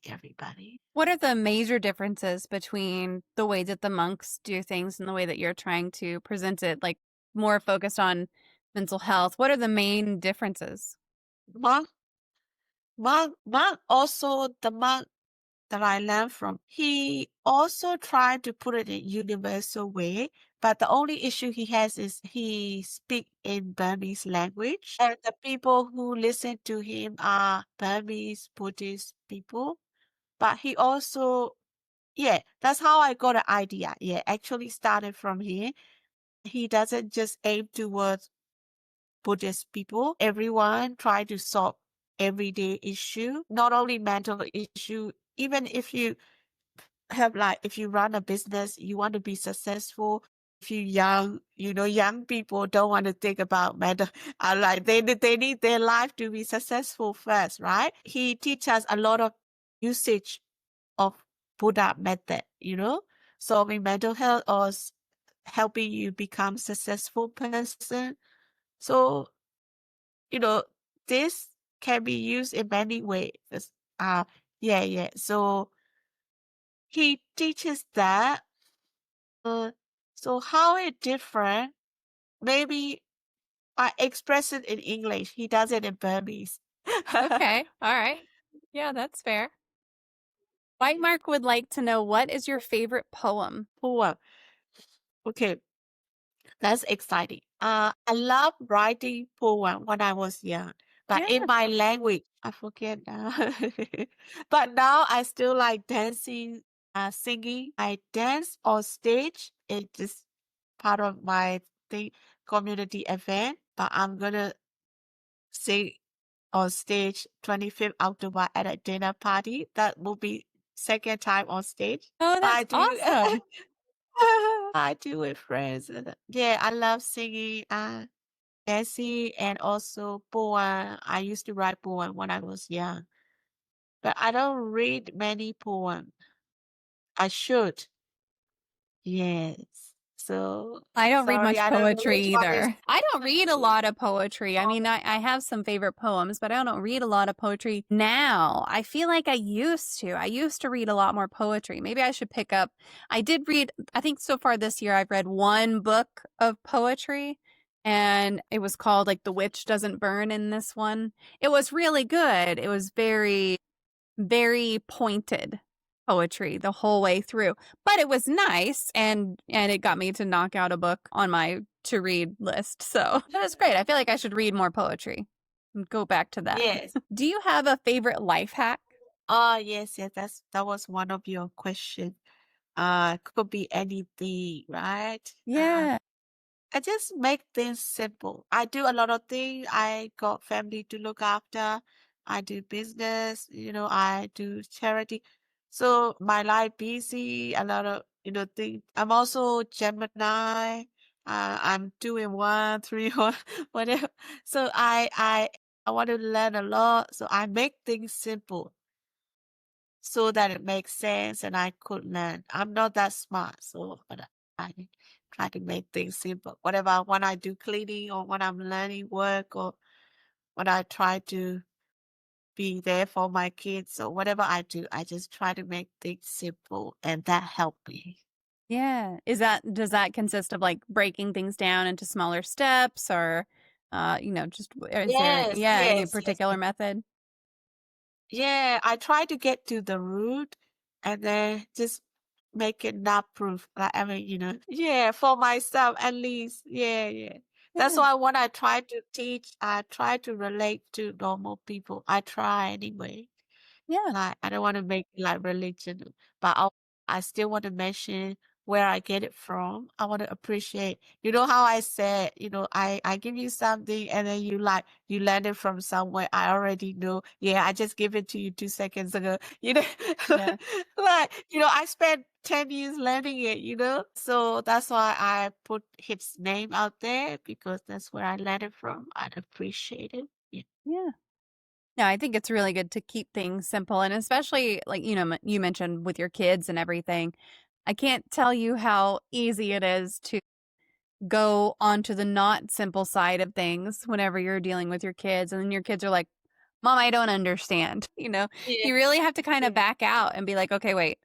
everybody. What are the major differences between the way that the monks do things and the way that you're trying to present it, like more focused on mental health? What are the main differences? Monk, the monk that I learned from, he also tried to put it in universal way, but the only issue he has is he speak in Burmese language, and the people who listen to him are Burmese Buddhist people. But he also, yeah, that's how I got an idea. Yeah, actually started from here. He doesn't just aim towards Buddhist people. Everyone try to solve everyday issue, not only mental issue. Even if you run a business, you want to be successful. If you young, young people don't want to think about mental. Like they need their life to be successful first, right? He teaches us a lot of usage of Buddha method, solving mental health or helping you become successful person. So you know, this can be used in many ways. Uh, yeah, yeah. So he teaches that. Uh, so how it different? Maybe I express it in English. He does it in Burmese. Okay. All right. Yeah, that's fair. White Mark would like to know, what is your favorite poem? Poor. Okay, that's exciting. I love writing poem when I was young, but Yeah. in my language, I forget now. But now I still like dancing, singing. I dance on stage. It's just part of my thing, community event. But I'm gonna sing on stage 25th October at a dinner party. That will be second time on stage. Oh, I that's do. awesome. I do with friends. Yeah, I love singing. essay and also poem. I used to write poem when I was young, but I don't read many poems. I should. Yes. So I don't read sorry, much I don't know poetry which one is either. I don't read a lot of poetry. I wrong. mean, I have some favorite poems, but I don't read a lot of poetry now. I feel like I used to. I used to read a lot more poetry. Maybe I should pick up. I did read, I think so far this year, I've read one book of poetry, and it was called like The Witch Doesn't Burn in this one. It was really good. It was very pointed poetry the whole way through. But it was nice and it got me to knock out a book on my to read list. So that was great. I feel like I should read more poetry and go back to that. Yes. Do you have a favorite life hack? Oh, yes, yes. That was one of your questions. Could be anything, right? Yeah. I just make things simple. I do a lot of things. I got family to look after. I do business, I do charity. So my life busy, a lot of, things. I'm also Gemini. I'm doing one, three, or whatever. So I want to learn a lot. So I make things simple so that it makes sense and I could learn. I'm not that smart, so but I try to make things simple. Whatever when I do cleaning or when I'm learning work or when I try to be there for my kids or whatever I do, I just try to make things simple and that helped me. Yeah. Does that consist of like breaking things down into smaller steps or just is there Yes, any yes, yes, particular yes. method? Yeah, I try to get to the root and then just make it not proof. Like, I mean, yeah, for myself at least. Yeah, yeah. That's Yeah. why when I try to teach, I try to relate to normal people. I try anyway. Yeah. Like, I don't want to make it like religion, but I still want to mention where I get it from. I want to appreciate. You know how I said, I give you something and then you learn it from somewhere I already know. Yeah, I just give it to you 2 seconds ago. Yeah. I spent 10 years learning it. So that's why I put his name out there because that's where I learned it from. I appreciate it. Yeah. Yeah. No, I think it's really good to keep things simple. And especially, like, you mentioned with your kids and everything. I can't tell you how easy it is to go onto the not simple side of things whenever you're dealing with your kids. And then your kids are like, Mom, I don't understand. Yeah. You really have to kind of Yeah. back out and be like, okay, wait,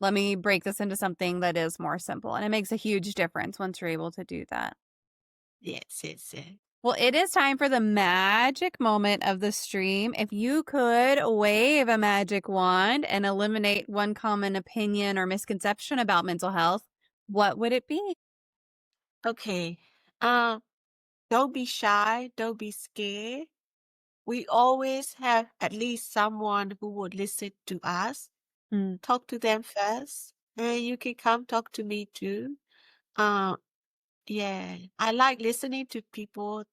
let me break this into something that is more simple. And it makes a huge difference once you're able to do that. Yes, yes, yes. Well, it is time for the magic moment of the stream. If you could wave a magic wand and eliminate one common opinion or misconception about mental health, what would it be? Okay. Um, don't be shy, don't be scared. We always have at least someone who would listen to us. Mm, Talk to them first, and you can come talk to me too. Uh, yeah, I like listening to people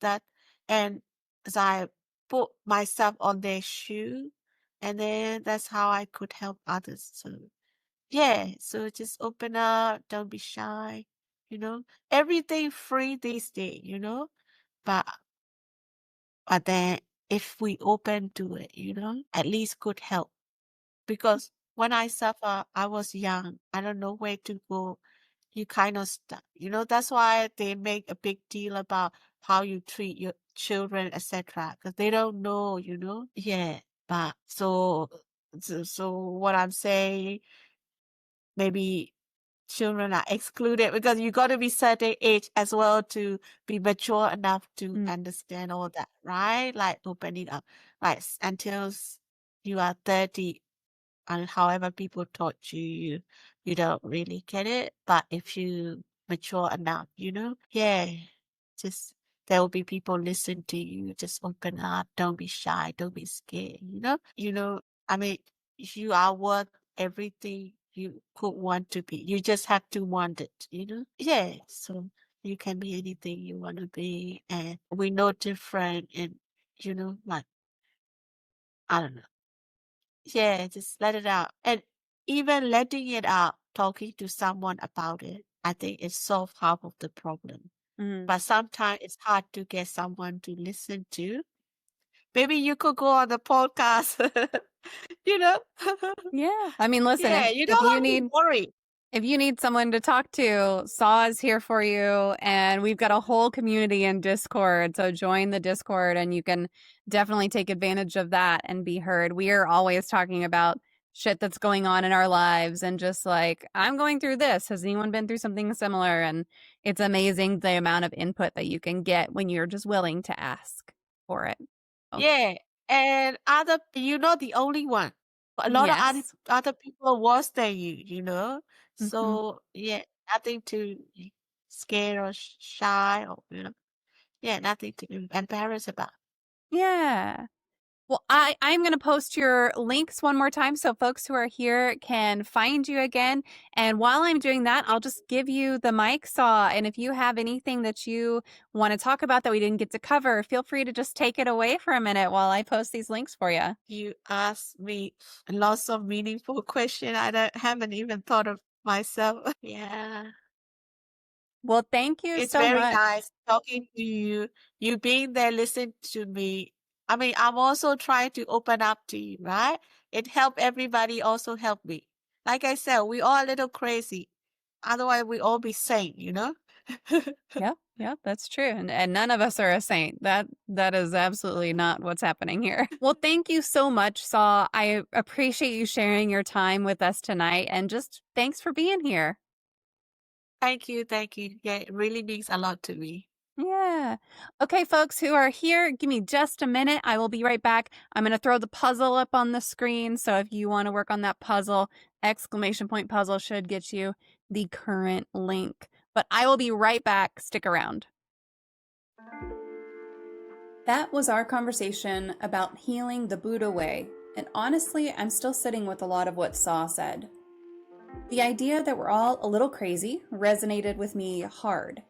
and as I put myself on their shoe, and then that's how I could help others. So yeah, so just open up, don't be shy, you know. Everything free these days. But then if we open to it, at least could help. Because when I suffer, I was young. I don't know where to go. You kind of stuck. That's why they make a big deal about how you treat your children, etc. Because they don't know. Yeah. But so what I'm saying, maybe children are excluded because you got to be certain age as well to be mature enough to mm, understand all that, right? Like opening up, like until you are 30 and however people taught you don't really get it. But if you mature enough, yeah, just there will be people listen to you. Just open up. Don't be shy. Don't be scared. I mean, if you are worth everything you could want to be, you just have to want it. Yeah. So you can be anything you want to be, and we know different, and like I don't know. Yeah, just let it out. And even letting it out, talking to someone about it, I think it solves half of the problem. Mm. but sometimes it's hard to get someone to listen to. Maybe you could go on the podcast, you know? Yeah. I mean, listen, Yeah, you if don't you have to need worry. if you need someone to talk to, Saw is here for you. And we've got a whole community in Discord. So join the Discord and you can definitely take advantage of that and be heard. We are always talking about shit that's going on in our lives and just like, I'm going through this. Has anyone been through something similar? And it's amazing the amount of input that you can get when you're just willing to ask for it. Oh, Yeah, and you're not the only one. A lot of yes. other people are worse than you, you know? Hmm. So, yeah, nothing to scare or shy or, yeah, nothing to be embarrassed about. Yeah. Well, I'm going to post your links one more time so folks who are here can find you again. And while I'm doing that, I'll just give you the mic, Saw. And if you have anything that you want to talk about that we didn't get to cover, feel free to just take it away for a minute while I post these links for you. You asked me lots of meaningful questions haven't even thought of myself. Yeah. Well, thank you It's so very much. nice talking to you. You being there, listen to me. I mean, I'm also trying to open up to you, right? It helped everybody also help me. Like I said, we all a little crazy. Otherwise, we all be sane, you know? Yep, that's true. And none of us are a saint. That is absolutely not what's happening here. Well, thank you so much, Saw. I appreciate you sharing your time with us tonight and just thanks for being here. Thank you. Thank you. Yeah, it really means a lot to me. Yeah. Okay, folks who are here, give me just a minute. I will be right back. I'm going to throw the puzzle up on the screen. So if you want to work on that puzzle, exclamation point puzzle should get you the current link. But I will be right back. Stick around. That was our conversation about healing the Buddha way. And honestly, I'm still sitting with a lot of what Saw said. The idea that we're all a little crazy resonated with me hard.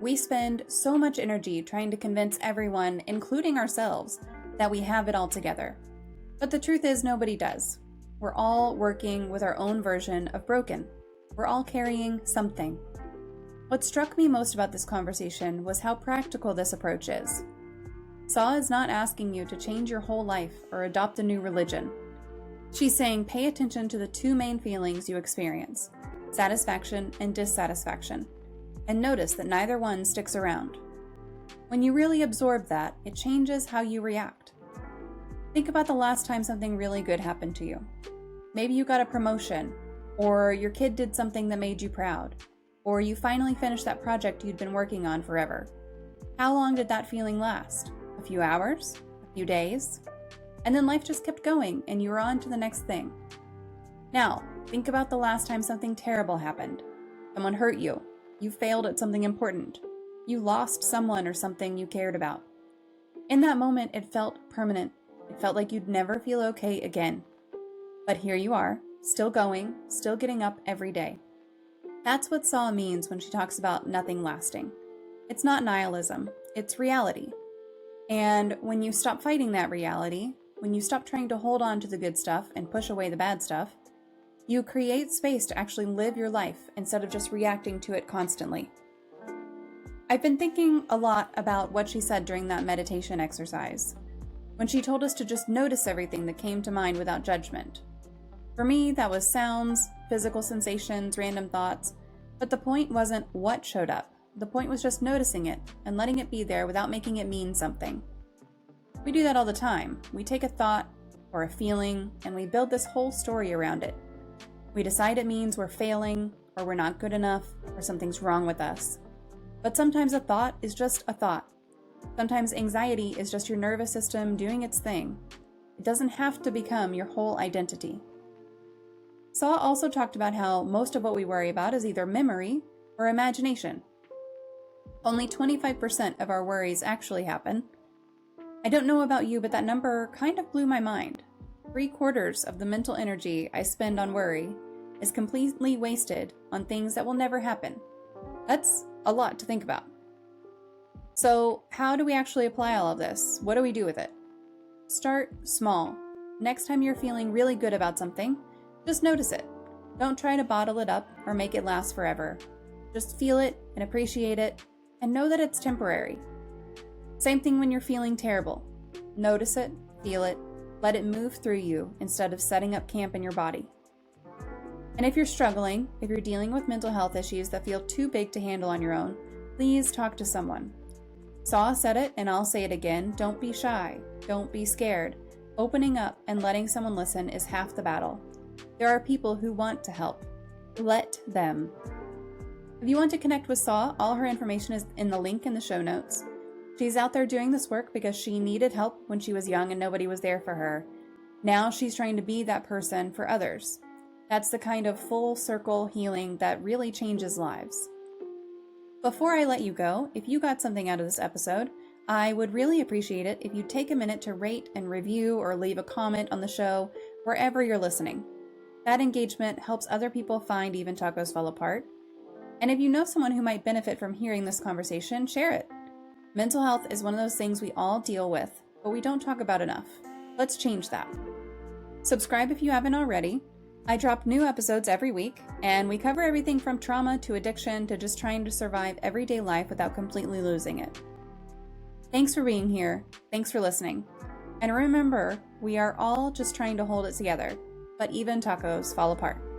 We spend so much energy trying to convince everyone, including ourselves, that we have it all together. But the truth is, nobody does. We're all working with our own version of broken. We're all carrying something. What struck me most about this conversation was how practical this approach is. Saw is not asking you to change your whole life or adopt a new religion. She's saying pay attention to the two main feelings you experience, satisfaction and dissatisfaction, and notice that neither one sticks around. When you really absorb that, it changes how you react. Think about the last time something really good happened to you. Maybe you got a promotion, or your kid did something that made you proud, or you finally finished that project you'd been working on forever. How long did that feeling last? A few hours? A few days? And then life just kept going and you were on to the next thing. Now, think about the last time something terrible happened. Someone hurt you. You failed at something important. You lost someone or something you cared about. In that moment, it felt permanent. It felt like you'd never feel okay again. But here you are, still going, still getting up every day. That's what Saw means when she talks about nothing lasting. It's not nihilism, it's reality. And when you stop fighting that reality, when you stop trying to hold on to the good stuff and push away the bad stuff, you create space to actually live your life instead of just reacting to it constantly. I've been thinking a lot about what she said during that meditation exercise, when she told us to just notice everything that came to mind without judgment. For me, that was sounds, physical sensations, random thoughts, but the point wasn't what showed up. The point was just noticing it and letting it be there without making it mean something. We do that all the time. We take a thought or a feeling and we build this whole story around it. We decide it means we're failing or we're not good enough or something's wrong with us. But sometimes a thought is just a thought. Sometimes anxiety is just your nervous system doing its thing. It doesn't have to become your whole identity. Saw also talked about how most of what we worry about is either memory or imagination. Only 25% of our worries actually happen. I don't know about you, but that number kind of blew my mind. 3/4 of the mental energy I spend on worry is completely wasted on things that will never happen. That's a lot to think about. So, how do we actually apply all of this? What do we do with it? Start small. Next time you're feeling really good about something, just notice it. Don't try to bottle it up or make it last forever. Just feel it and appreciate it and know that it's temporary. Same thing when you're feeling terrible. Notice it, feel it, let it move through you instead of setting up camp in your body. And if you're struggling, if you're dealing with mental health issues that feel too big to handle on your own, please talk to someone. Saw said it, and I'll say it again, don't be shy, don't be scared. Opening up and letting someone listen is half the battle. There are people who want to help. Let them. If you want to connect with Saw, all her information is in the link in the show notes. She's out there doing this work because she needed help when she was young and nobody was there for her. Now she's trying to be that person for others. That's the kind of full circle healing that really changes lives. Before I let you go, if you got something out of this episode, I would really appreciate it if you take a minute to rate and review or leave a comment on the show wherever you're listening. That engagement helps other people find Even Tacos Fall Apart. And if you know someone who might benefit from hearing this conversation, share it. Mental health is one of those things we all deal with, but we don't talk about enough. Let's change that. Subscribe if you haven't already. I drop new episodes every week, and we cover everything from trauma to addiction to just trying to survive everyday life without completely losing it. Thanks for being here. Thanks for listening. And remember, we are all just trying to hold it together, but even tacos fall apart.